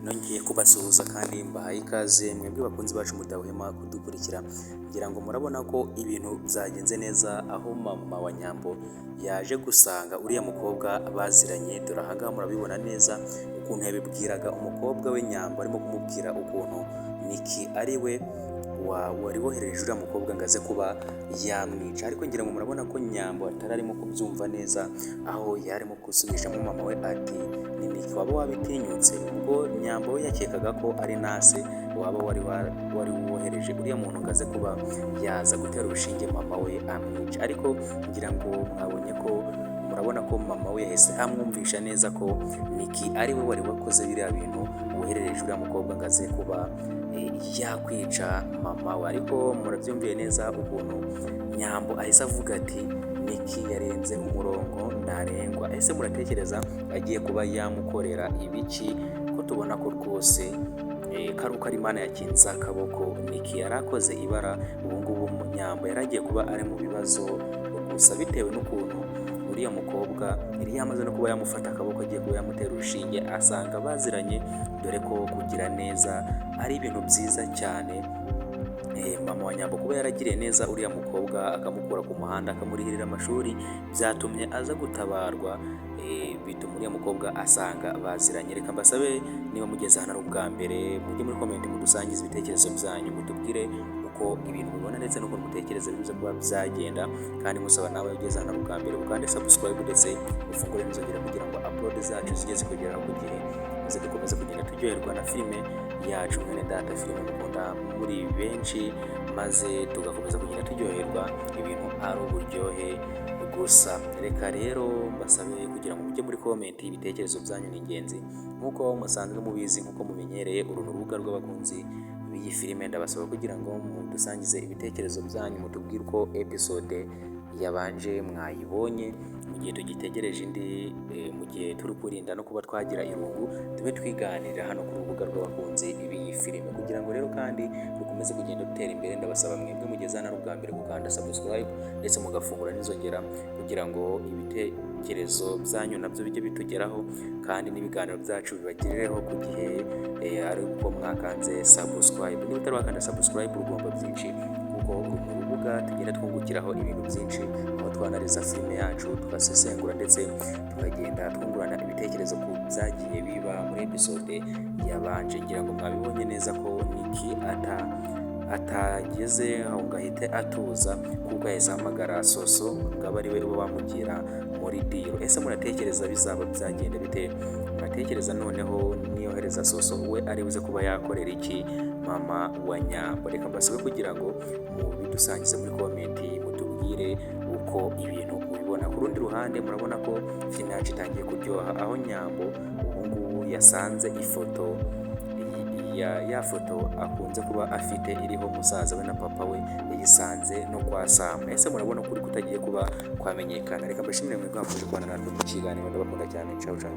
nongeye kubasuhuza kandi mbahaye ikaze mwebwe bakunzi bacu mudahwema kudukurikira, ngira ngo murabona ko ibintu byagenze neza aho mama wa Nyambo yaje gusanga uriya mukobwa baziranye. Dore aha ngaha murabibona neza ukuntu yabibwiraga umukobwa we Nyambo, arimo kumubwira ukuntu Niki ari we wari wohereje uriya mukobwa ngo aze kuba yamwica, ariko ngira ngo murabona ko Nyambo atari arimo kubyumva neza, aho yarimo gusubishamo mama we ati ni Niki waba wabitinyutse. Ubwo Nyambo we yakekaga ko ari Nase waba wari wohereje uriya muntu ngo aze kuba yaza gutera urushinge mama we amwica, ariko ngira ngo murabona ko mama we yahise amwumvisha neza ko Niki ari we wari wakoze biriya bintu woherereje uriya mukobwa ngo aze kuba yakwica mama we. Ariko murabyumviye neza ukuntu Nyambo ahise avuga ati Niki yarenze umurongo ntarengwa. Ese muratekereza agiye kuba yamukorera ibiki? Ko tubona ko rwose karuka Imana yakinze akaboko, Niki yarakoze ibara. Ubu ngubu Nyambo yari agiye kuba ari mu bibazo gusa bitewe n'ukuntu uriya mukobwa yari yamaze no kuba yamufata akaboko agiye kuba yamutera urushinge, asanga baziranye, dore ko kugira neza ari ibintu byiza cyane. Mama wa Nyambo kuba yaragiriye neza uriya mukobwa akamukura ku muhanda akamurihirira amashuri, byatumye aza gutabarwa, bituma uriya mukobwa asanga baziranye. Reka mbasabe niba mugeze hano ari ubwa mbere, mujye muri komenti mudusangize ibitekerezo byanyu, mutubwire uko ibintu mubona ndetse n'uko mutekereza bivuze kuba byagenda, kandi musaba nawe ugeze hano ari ubwa mbere ukande subscribe ndetse ufungure n'inzogera kugira ngo upload zacu zijye zikugeraho ku gihe, maze dukomeze kugenda turyoherwa na filime yacu Mwene Data, filime mukunda muri benshi, maze tugakomeza kugenda turyoherwa ibintu ari uburyohe gusa. Reka rero mbasabe kugira ngo mujye muri komenti, ibitekerezo byanyu ni ingenzi nk'uko musanzwe mubizi, nk'uko mumenyereye uru ni urubuga rw'abakunzi b'iyi filime. Ndabasaba kugira ngo mudusangize ibitekerezo byanyu, mutubwire uko episode yabanje mwayibonye, mu gihe tugitegereje indi, mu gihe turi kurinda no kuba twagira irungu, tube twiganirira hano ku rubuga rw'abakunzi b'iyi filime. Kugira ngo rero kandi dukomeze kugenda dutera imbere, ndabasaba mwebwe mugeze hano ari ubwa mbere gukanda subscribe ndetse mugafungura n'inzogera kugira ngo ibitekerezo byanyu nabyo bijye bitugeraho, kandi n'ibiganiro byacu bibagerereho ku gihe, ari uko mwakanze subscribe. Niba utari wakanda subscribe ugomba byinshi, kuko uru ni urubuga tugenda twungukiraho ibintu byinshi, aho twanariza filime yacu tugasesengura ndetse tukagenda twungurana ibitekerezo ku byagiye biba muri episode yabanje. Ngira ngo mwabibonye neza ko Niki atageze aho ngo ahite atuza, kuko yahise ahamagara Soso ngo abe ari we uba wamugira muri diro. Ese muratekereza bizaba byagenda bite? Muratekereza noneho niyohereza Soso we ari buze kuba yakorera iki mama wa Nyambo? Reka mbasabe kugira ngo mubidusangize muri komenti, mutubwire uko ibintu ubibona. Ku rundi ruhande murabona ko filime yacu itangiye kuryoha, aho Nyambo ubu ngubu yasanze ifoto ya foto akunze kuba afite iriho musaza we na papa we, yayisanze no kwa Sam. Ese murabona kuri kutagiye kuba kwamenyekana? Reka mbashimire mwebwe mwakoze kubana natwe mu kiganiro, ndabakunda cyane. Ciao ciao.